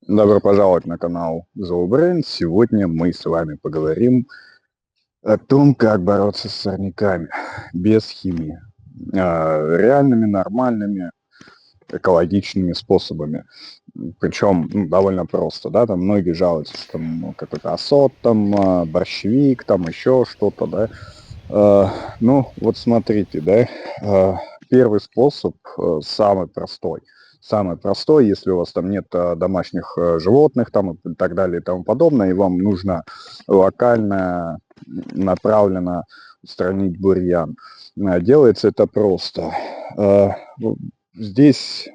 Добро пожаловать на канал ZooBrain. Сегодня мы с вами поговорим о том, как бороться с сорняками без химии. Реальными, нормальными, экологичными способами. Причем довольно просто, да, там многие жалуются, что там какой-то азот, там борщевик, там еще что-то, да. Ну, вот смотрите, да, первый способ самый простой. Самый простой, если у вас там нет домашних животных там и так далее и тому подобное, и вам нужно локально, направленно устранить бурьян. Делается это просто. Здесь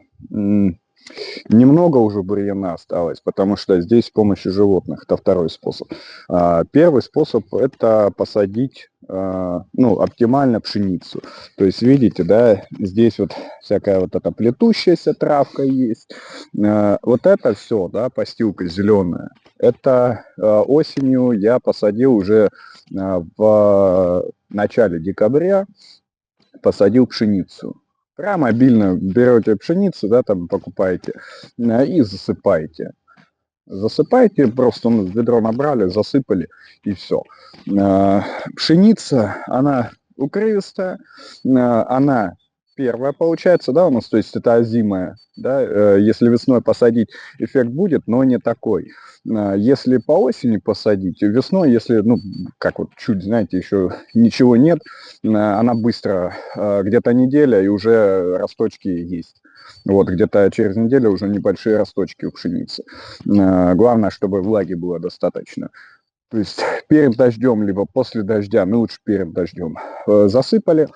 немного уже бурьяна осталось, потому что здесь с помощью животных. Это второй способ. Первый способ – это посадить, ну, оптимально пшеницу. То есть, видите, да, здесь вот всякая вот эта плетущаяся травка есть. Вот это все, да, постилка зеленая. Это осенью я посадил уже в начале декабря, посадил пшеницу. Прям обильно берете пшеницу, да, там покупаете и засыпаете. Засыпаете, просто ведро набрали, засыпали и все. Пшеница, она укрывистая, она первая получается, да, у нас, то есть это озимая, да, если весной посадить, эффект будет, но не такой. Если по осени посадить, весной, если, ну, как вот чуть, знаете, еще ничего нет, она быстро, где-то неделя, и уже росточки есть. Вот, где-то через неделю уже небольшие росточки у пшеницы. Главное, чтобы влаги было достаточно. То есть перед дождем, либо после дождя, ну лучше перед дождем, засыпали,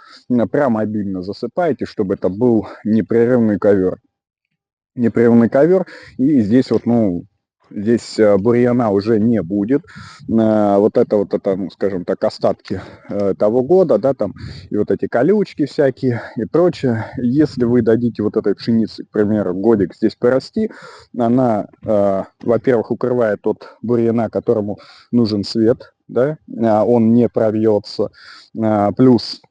прямо обильно засыпаете, чтобы это был непрерывный ковер. Непрерывный ковер, и здесь вот, ну, здесь бурьяна уже не будет. Вот это, ну, скажем так, остатки того года, да, там, и вот эти колючки всякие и прочее. Если вы дадите вот этой пшенице, к примеру, годик здесь порасти, она, во-первых, укрывает от бурьяна, которому нужен свет, да, он не провьется, плюс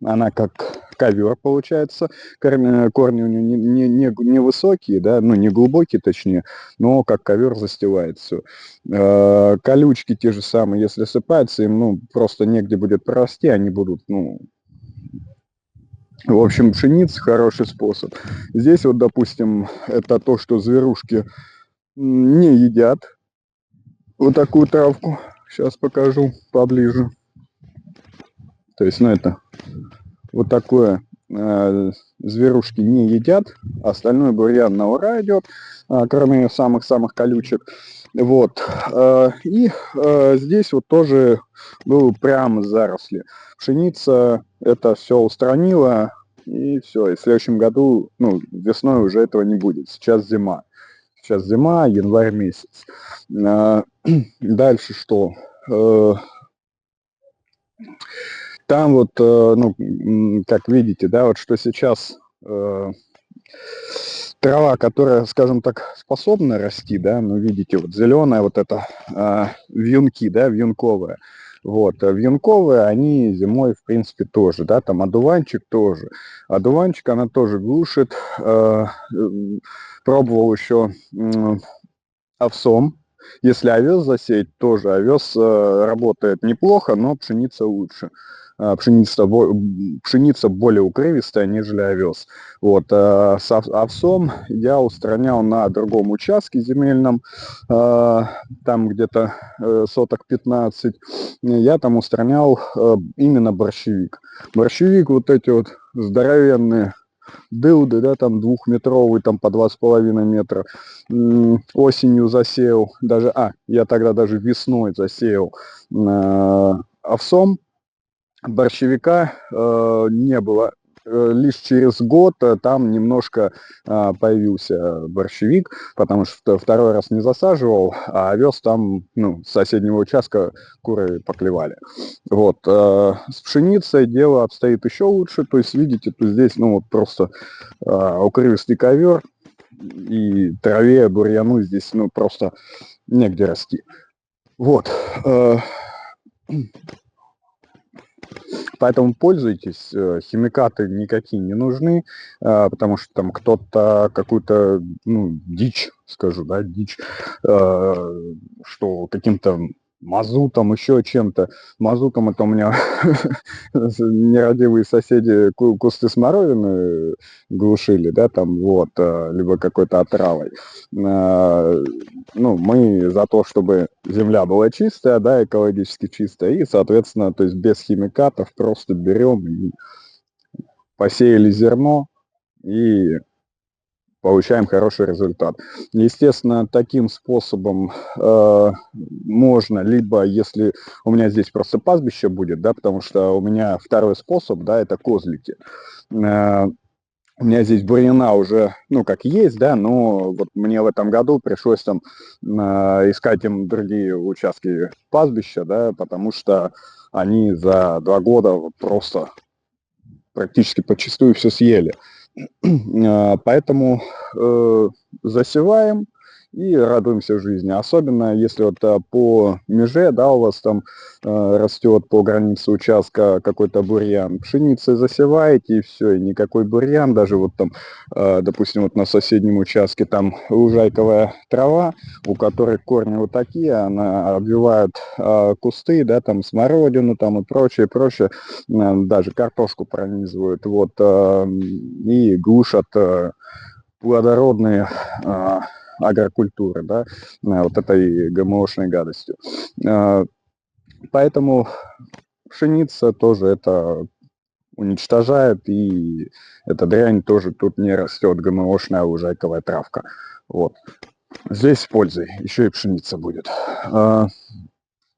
она как ковер получается, корни у нее не высокие, да, ну не глубокие точнее, но как ковер застилает все. Колючки те же самые, если сыпаются, им, ну, просто негде будет прорасти, они будут, ну, в общем, пшеница хороший способ. Здесь вот, допустим, это то, что зверушки не едят вот такую травку. Сейчас покажу поближе. То есть, ну, это вот такое зверушки не едят, остальной бурьян на ура идет, кроме самых-самых колючек. Вот. И здесь вот тоже был прям заросли. Пшеница это все устранила, и все. И в следующем году, ну, весной уже этого не будет. Сейчас зима. Сейчас зима, январь месяц. Дальше что? Там вот, ну, как видите, да, вот что сейчас трава, которая, скажем так, способна расти, да, ну, видите, вот зеленая вот это вьюнки, да, вьюнковая. Вот, вьюнковые, они зимой, в принципе, тоже, да, там одуванчик тоже. Одуванчик она тоже глушит. Пробовал еще овсом. Если овес засеять, тоже овес работает неплохо, но пшеница лучше. Пшеница более укрывистая, нежели овес. Вот, с овсом я устранял на другом участке земельном, там где-то соток 15. Я там устранял именно борщевик. Борщевик, вот эти вот здоровенные дылды, да, там двухметровый, там по 2,5 метра. Осенью засеял, даже, я тогда даже весной засеял овсом. Борщевика не было. Лишь через год там немножко появился борщевик, потому что второй раз не засаживал, а овес там, ну, с соседнего участка куры поклевали. Вот. С пшеницей дело обстоит еще лучше. То есть, видите, то здесь, ну, вот просто укрывистый ковер, и траве, бурьяну здесь, ну, просто негде расти. Вот. Поэтому пользуйтесь, химикаты никакие не нужны, потому что там кто-то какую-то, ну, дичь, скажу, да, дичь, что каким-то мазутом, еще чем-то. Мазутом это у меня нерадивые соседи кусты смородины глушили, да, там вот, либо какой-то отравой. Ну, мы за то, чтобы земля была чистая, да, экологически чистая, и, соответственно, то есть без химикатов просто берем и посеяли зерно и получаем хороший результат. Естественно, таким способом можно, либо если у меня здесь просто пастбище будет, да, потому что у меня второй способ, да, это козлики. У меня здесь бурьяна уже, ну, как есть, да, но вот мне в этом году пришлось там искать им другие участки пастбища, да, потому что они за 2 года вот просто практически подчистую все съели. Поэтому засеваем и радуемся жизни. Особенно если вот по меже, да, у вас там растет по границе участка какой-то бурьян. Пшеницей засеваете и все, и никакой бурьян. Даже вот там, допустим, вот на соседнем участке там лужайковая трава, у которой корни вот такие, она обвивает кусты, да, там смородину там и прочее, прочее. Даже картошку пронизывают, вот, и глушат плодородные агрокультуры, да, вот этой ГМОшной гадостью. Поэтому пшеница тоже это уничтожает, и эта дрянь тоже тут не растет, ГМОшная лужайковая травка. Вот. Здесь с пользой, еще и пшеница будет.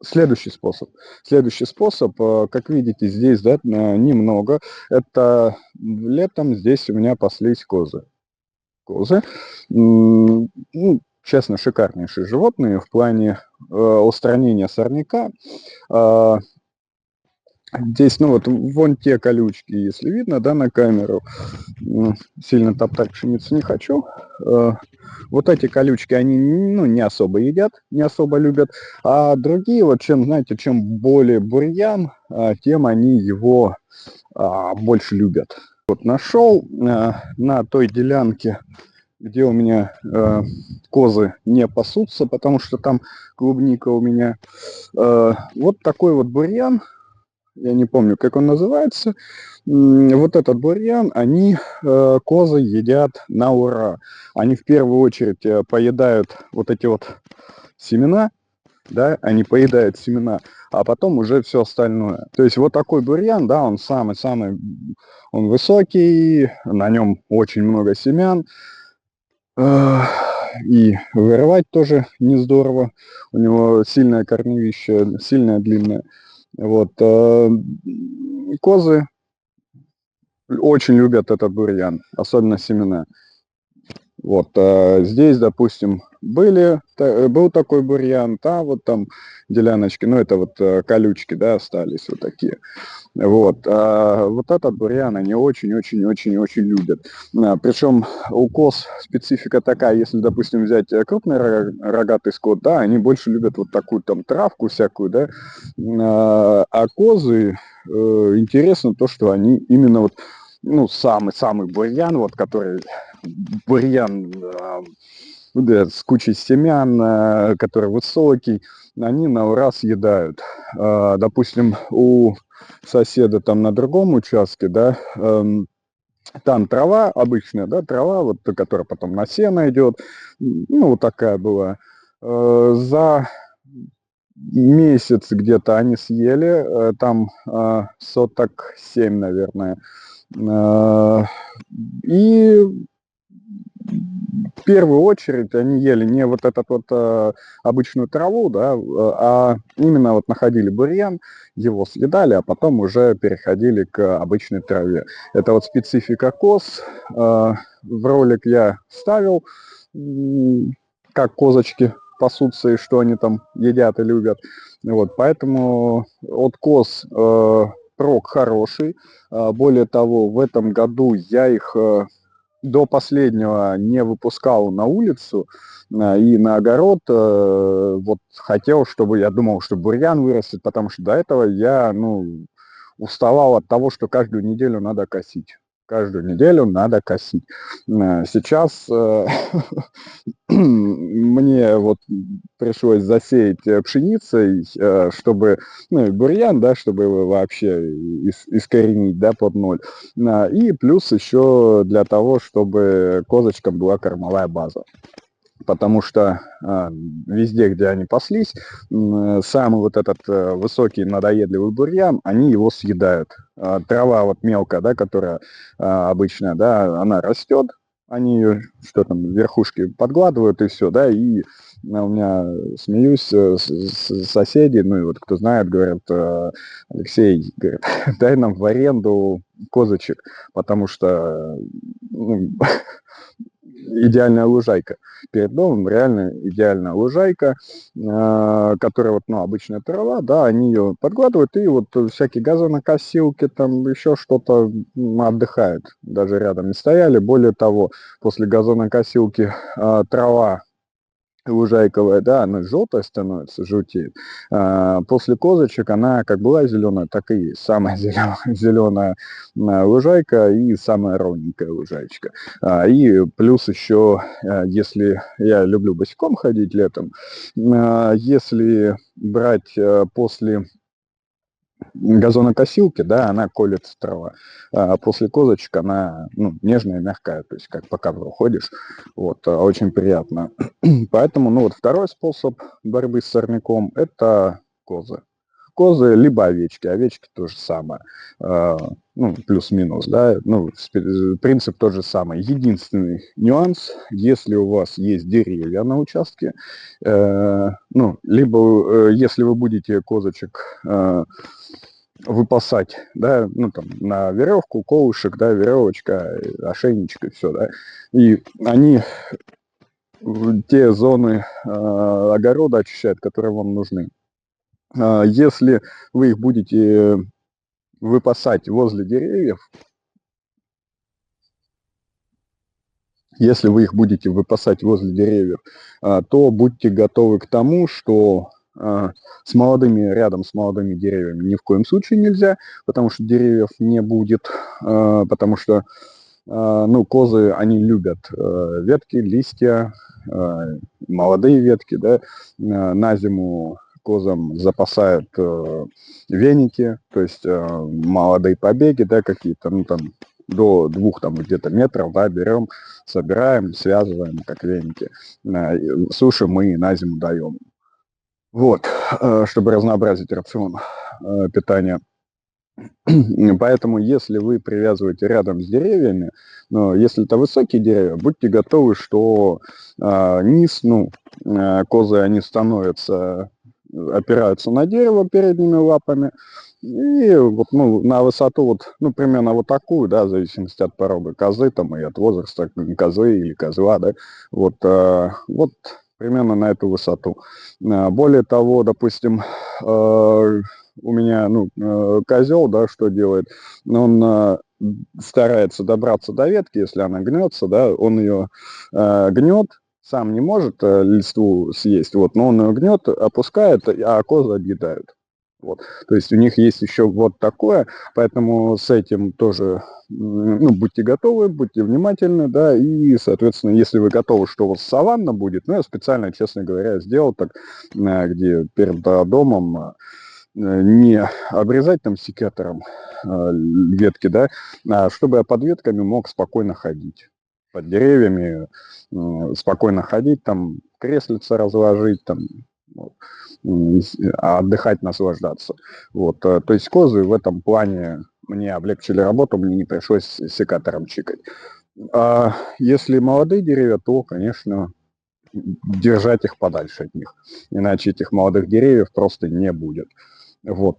Следующий способ. Следующий способ, как видите, здесь, да, немного. Это летом здесь у меня паслись козы. Ну, честно, шикарнейшие животные в плане устранения сорняка. Здесь, ну вот, вон те колючки, если видно, да, на камеру. Сильно топтать пшеницу не хочу. Вот эти колючки, они, ну, не особо едят, не особо любят. А другие, вот, чем, знаете, чем более бурьян, тем они его больше любят. Вот нашел на той делянке, где у меня козы не пасутся, потому что там клубника у меня. Вот такой вот бурьян. Я не помню, как он называется. Вот этот бурьян, они, козы, едят на ура. Они в первую очередь поедают вот эти вот семена, да, они поедают семена, а потом уже все остальное. То есть вот такой бурьян, да, он самый-самый, он высокий, на нем очень много семян, и вырывать тоже не здорово. У него сильное корневище, сильное, длинное. Вот. Козы очень любят этот бурьян, особенно семена. Вот. Здесь, допустим, был такой бурьян, вот там деляночки, ну это вот колючки, да, остались вот такие. Вот. Вот этот бурьян они очень-очень-очень-очень любят. Причем у коз специфика такая, если, допустим, взять крупный рогатый скот, да, они больше любят вот такую там травку всякую, да, а козы, интересно то, что они именно вот, ну, самый-самый бурьян, вот, который бурьян да, с кучей семян, который высокий, они на ура съедают. Допустим, у соседа там на другом участке, да, там трава обычная, да, трава, вот, которая потом на сено идет, ну, вот такая была. За месяц где-то они съели, там соток 7, наверное. И в первую очередь они ели не вот этот вот обычную траву, да, а именно вот находили бурьян, его съедали, а потом уже переходили к обычной траве. Это вот специфика коз. В ролик я ставил, как козочки пасутся и что они там едят и любят. Вот, поэтому от коз прок хороший. Более того, в этом году я их до последнего не выпускал на улицу и на огород. Вот хотел, чтобы, я думал, что бурьян вырастет, потому что до этого я, ну, уставал от того, что каждую неделю надо косить. Каждую неделю надо косить. Сейчас мне вот пришлось засеять пшеницей, чтобы, ну, и бурьян, да, чтобы его вообще искоренить, да, под ноль. И плюс еще для того, чтобы козочкам была кормовая база. Потому что везде, где они паслись, самый вот этот высокий надоедливый бурьян, они его съедают. Трава вот мелкая, да, которая обычная, да, она растет, они ее, что там, верхушки подгладывают и все, да, и у меня, смеюсь, соседи, ну и вот кто знает, говорят: Алексей, говорит, дай нам в аренду козочек, потому что, ну, идеальная лужайка. Перед домом реально идеальная лужайка, которая вот, ну, обычная трава, да, они ее подгладывают, и вот всякие газонокосилки, там еще что-то отдыхают, даже рядом не стояли. Более того, после газонокосилки трава лужайковая, да, она желтая становится, желтеет. После козочек она как была зеленая, так и есть. Самая зеленая лужайка и самая ровненькая лужайка. И плюс еще, если я люблю босиком ходить летом, если брать после газонокосилки, да, она колется трава, а после козочек она, ну, нежная, мягкая, то есть как по ковру ходишь, вот, очень приятно. Поэтому, ну, вот второй способ борьбы с сорняком – это козы. Козы либо овечки, овечки то же самое, ну, плюс-минус, да, ну, принцип тот же самый. Единственный нюанс, если у вас есть деревья на участке, ну, либо если вы будете козочек выпасать, да, ну, там, на веревку, колышек, да, веревочка, ошейничек и все, да, и они те зоны огорода очищают, которые вам нужны. Если вы их будете выпасать возле деревьев, если вы их будете выпасать возле деревьев, то будьте готовы к тому, что рядом с молодыми деревьями ни в коем случае нельзя, потому что деревьев не будет, потому что, ну, козы, они любят ветки, листья, молодые ветки, да, на зиму козам запасают веники, то есть молодые побеги, да, какие-то, ну, там, до 2 там где-то метров, да, берем, собираем, связываем, как веники, сушим и на зиму даем. Вот, чтобы разнообразить рацион питания. Поэтому, если вы привязываете рядом с деревьями, но если это высокие деревья, будьте готовы, что низ, ну, козы, они становятся, опираются на дерево передними лапами, и вот, ну, на высоту вот, ну, примерно вот такую, да, в зависимости от породы козы, там, и от возраста козы или козла, да, вот, вот примерно на эту высоту. Более того, допустим, у меня, ну, козел, да, что делает, он старается добраться до ветки, если она гнется, да, он ее гнет, сам не может листву съесть, вот, но он ее гнет, опускает, а козы объедают. Вот. То есть у них есть еще вот такое, поэтому с этим тоже, ну, будьте готовы, будьте внимательны, да, и, соответственно, если вы готовы, что у вас саванна будет, ну, я специально, честно говоря, сделал так, где перед домом не обрезать там секатором ветки, да, чтобы я под ветками мог спокойно ходить, под деревьями спокойно ходить, там креслица разложить, там, вот, отдыхать, наслаждаться. Вот, то есть козы в этом плане мне облегчили работу, мне не пришлось секатором чикать. А если молодые деревья, то, конечно, держать их подальше от них, иначе этих молодых деревьев просто не будет. Вот.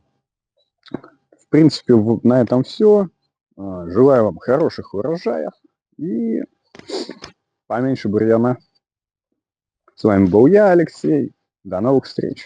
В принципе, на этом все. Желаю вам хороших урожаев и поменьше бурьяна. С вами был я, Алексей. До новых встреч.